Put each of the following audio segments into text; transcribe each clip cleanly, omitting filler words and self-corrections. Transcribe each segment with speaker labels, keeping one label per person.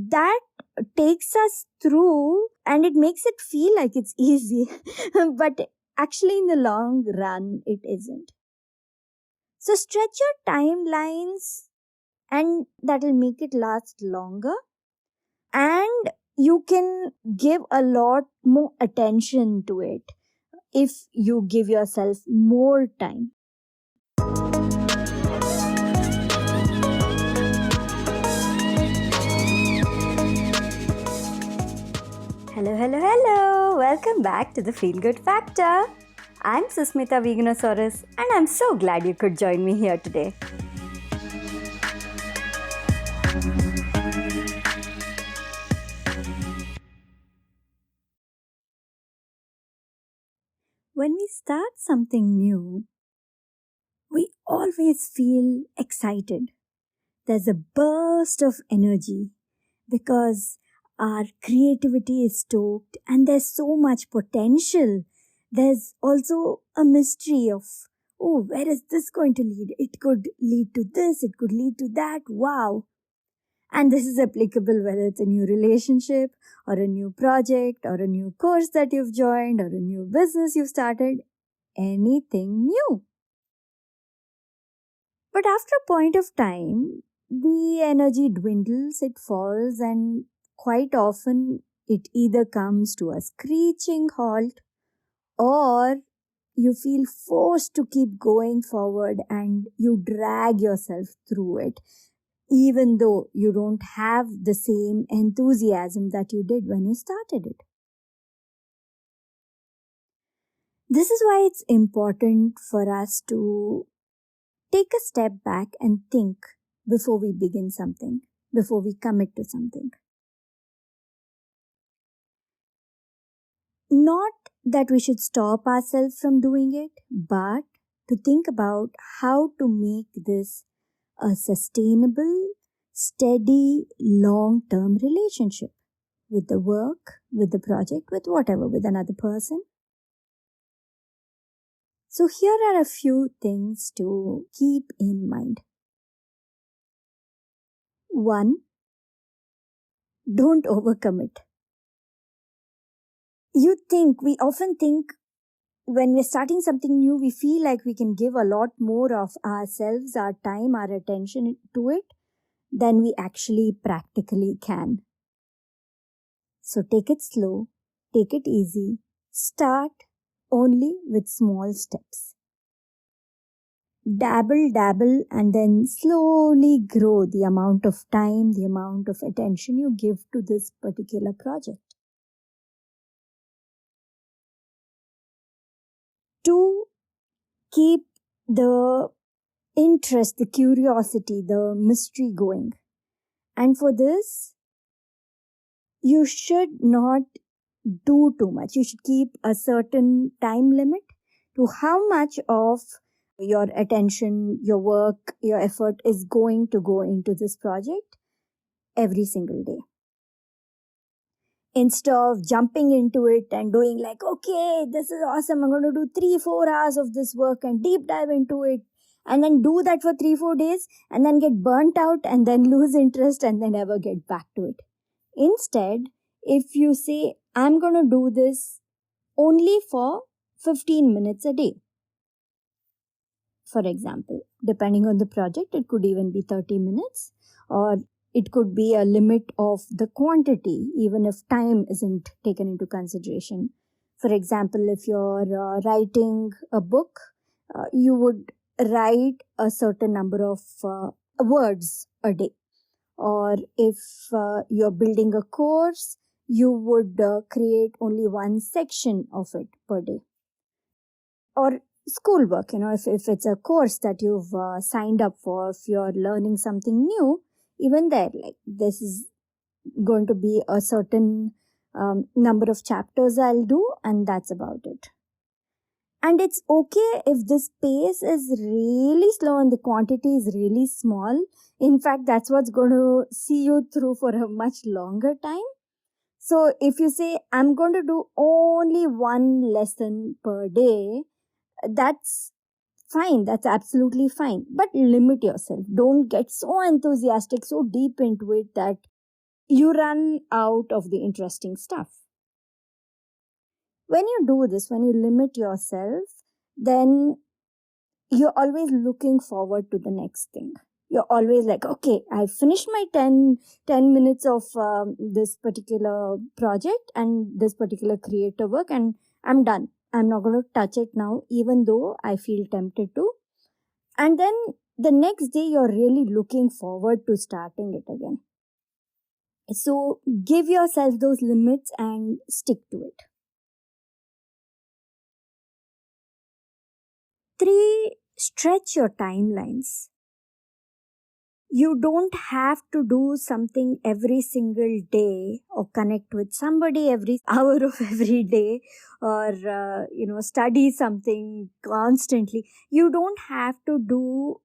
Speaker 1: that takes us through and it makes it feel like it's easy. But actually, in the long run, it isn't. So stretch your timelines and that will make it last longer. And you can give a lot more attention to it if you give yourself more time. Hello, hello, hello. Welcome back to the Feel Good Factor. I'm Susmita Veganosaurus and I'm so glad you could join me here today. When we start something new, we always feel excited. There's a burst of energy because our creativity is stoked and there's so much potential. There's also a mystery of, oh, where is this going to lead? It could lead to this, it could lead to that. Wow. And this is applicable whether it's a new relationship or a new project or a new course that you've joined or a new business you've started, anything new. But after a point of time, the energy dwindles, it falls, and quite often it either comes to a screeching halt or you feel forced to keep going forward and you drag yourself through it, even though you don't have the same enthusiasm that you did when you started it. This is why it's important for us to take a step back and think before we begin something, before we commit to something. Not that we should stop ourselves from doing it, but to think about how to make this a sustainable, steady, long-term relationship with the work, with the project, with whatever, with another person. So here are a few things to keep in mind. 1. Don't overcommit. We often think when we're starting something new, we feel like we can give a lot more of ourselves, our time, our attention to it than we actually practically can. So take it slow, take it easy, start only with small steps. Dabble, and then slowly grow the amount of time, the amount of attention you give to this particular project. 2. Keep the interest, the curiosity, the mystery going. And for this, you should not do too much. You should keep a certain time limit to how much of your attention, your work, your effort is going to go into this project every single day. Instead of jumping into it and doing like, okay, this is awesome, I'm going to do 3-4 hours of this work and deep dive into it, and then do that for 3-4 days and then get burnt out and then lose interest and then never get back to it. Instead, if you say, I'm going to do this only for 15 minutes a day, for example, depending on the project, it could even be 30 minutes or it could be a limit of the quantity, even if time isn't taken into consideration. For example, if you're writing a book, you would write a certain number of words a day. Or if you're building a course, you would create only one section of it per day. Or schoolwork, if it's a course that you've signed up for, if you're learning something new, even there, like this is going to be a certain number of chapters I'll do, and that's about it. And it's okay if this pace is really slow and the quantity is really small. In fact, that's what's going to see you through for a much longer time. So if you say, I'm going to do only one lesson per day, that's fine. That's absolutely fine. But limit yourself. Don't get so enthusiastic, so deep into it that you run out of the interesting stuff. When you do this, when you limit yourself, then you're always looking forward to the next thing. You're always like, okay, I finished my 10 minutes of this particular project and this particular creative work, and I'm done. I'm not going to touch it now, even though I feel tempted to. And then the next day, you're really looking forward to starting it again. So give yourself those limits and stick to it. 3, stretch your timelines. You don't have to do something every single day or connect with somebody every hour of every day, or study something constantly. You don't have to do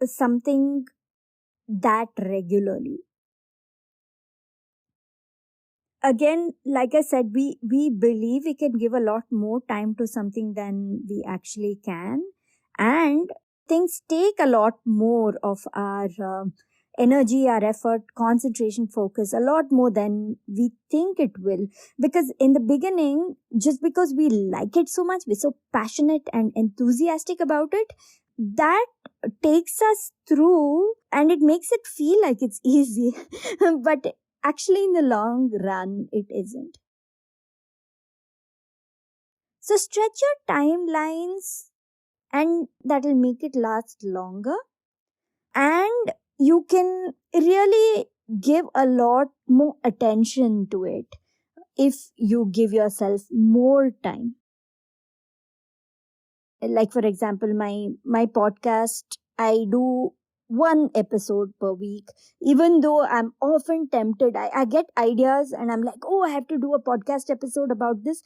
Speaker 1: something that regularly. Again, like I said, we believe we can give a lot more time to something than we actually can, and things take a lot more of our energy, our effort, concentration, focus, a lot more than we think it will. Because in the beginning, just because we like it so much, we're so passionate and enthusiastic about it, that takes us through and it makes it feel like it's easy. But actually, in the long run, it isn't. So stretch your timelines, and that will make it last longer. And you can really give a lot more attention to it if you give yourself more time. Like, for example, my podcast, I do one episode per week. Even though I'm often tempted, I get ideas and I'm like, oh, I have to do a podcast episode about this.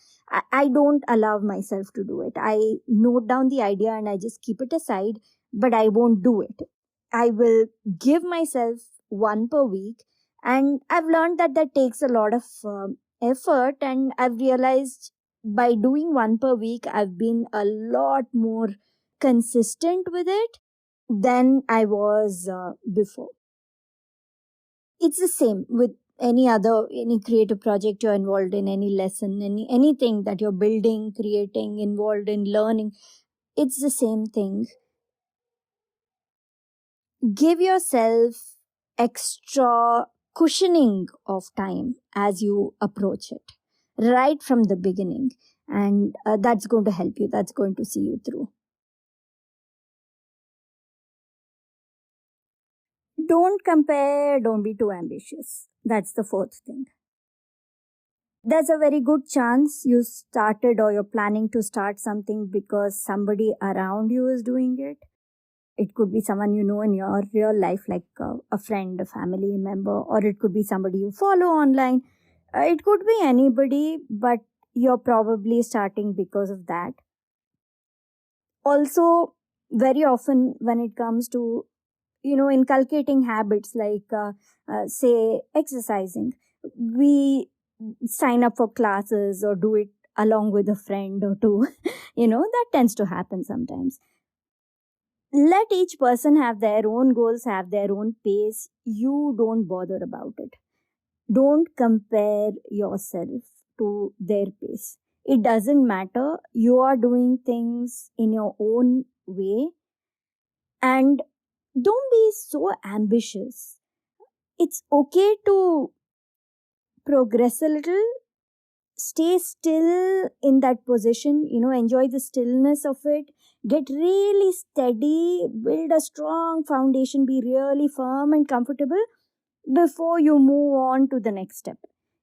Speaker 1: I don't allow myself to do it. I note down the idea and I just keep it aside, but I won't do it. I will give myself one per week, and I've learned that that takes a lot of effort, and I've realized by doing one per week, I've been a lot more consistent with it than I was before. It's the same with any creative project you're involved in, any lesson, anything that you're building, creating, involved in, learning. It's the same thing. Give yourself extra cushioning of time as you approach it right from the beginning, and that's going to help you, that's going to see you through. Don't compare, don't be too ambitious. That's the 4th thing. There's a very good chance you started or you're planning to start something because somebody around you is doing it. It could be someone you know in your real life, like a friend, a family member, or it could be somebody you follow online. It could be anybody, but you're probably starting because of that. Also, very often when it comes to inculcating habits like say exercising, we sign up for classes or do it along with a friend or two. That tends to happen sometimes. Let each person have their own goals, have their own pace. You don't bother about it. Don't compare yourself to their pace. It doesn't matter. You are doing things in your own way, and don't be so ambitious. It's okay to progress a little, stay still in that position, enjoy the stillness of it, get really steady, build a strong foundation, be really firm and comfortable before you move on to the next step.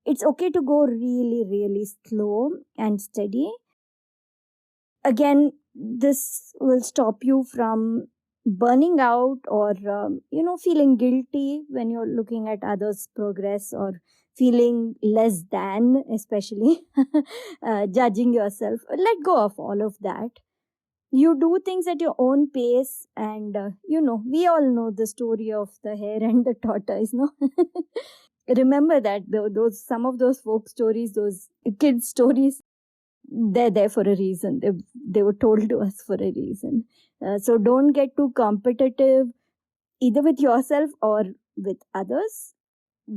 Speaker 1: It's okay to go really, really slow and steady. Again, this will stop you from burning out or feeling guilty when you're looking at others' progress, or feeling less than, especially judging yourself. Let go of all of that. You do things at your own pace, and we all know the story of the hare and the tortoise, no? Remember that those some of those folk stories, those kids stories, they're there for a reason. They were told to us for a reason. So don't get too competitive, either with yourself or with others.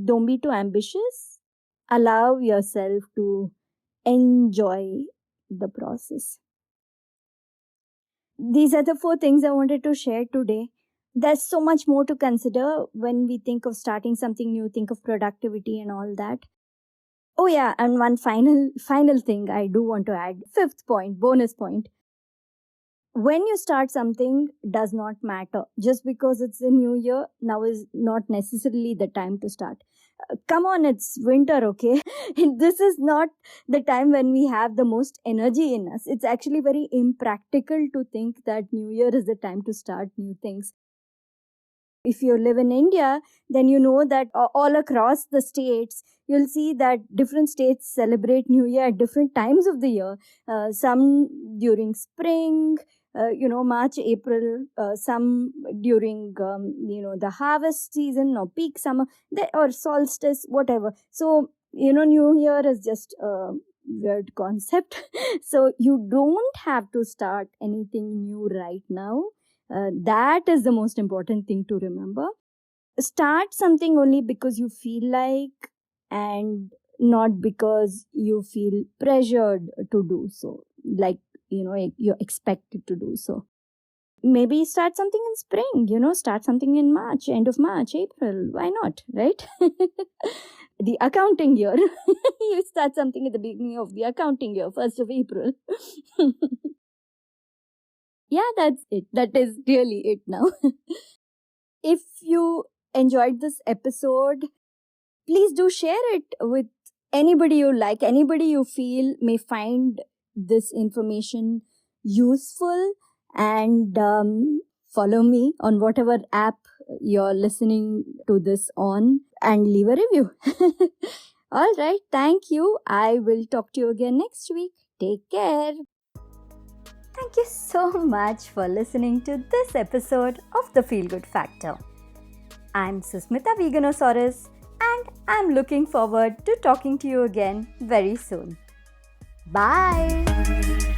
Speaker 1: don't be too ambitious. Allow yourself to enjoy the process. These are the 4 things I wanted to share today. There's so much more to consider when we think of starting something new, think of productivity and all that. Oh yeah, and one final thing I do want to add. 5th point, bonus point. When you start something does not matter. Just because it's a new year, now is not necessarily the time to start. Come on, it's winter, okay? This is not the time when we have the most energy in us. It's actually very impractical to think that New Year is the time to start new things. If you live in India, then you know that all across the states, you'll see that different states celebrate New Year at different times of the year. Some during spring, March, April, some during, the harvest season or peak summer, or solstice, whatever. So, New Year is just a weird concept. So you don't have to start anything new right now. That is the most important thing to remember. Start something only because you feel like, and not because you feel pressured to do so, like you're expected to do so. Maybe start something in spring, start something in March, end of March, April. Why not, right? The accounting year. You start something at the beginning of the accounting year, 1st of April. Yeah, that's it. That is really it now. If you enjoyed this episode, please do share it with anybody you like, anybody you feel may find this information useful, and follow me on whatever app you're listening to this on, and leave a review. All right. Thank you. I will talk to you again next week. Take care. Thank you so much for listening to this episode of The Feel Good Factor. I'm Susmita Veganosaurus, and I'm looking forward to talking to you again very soon. Bye!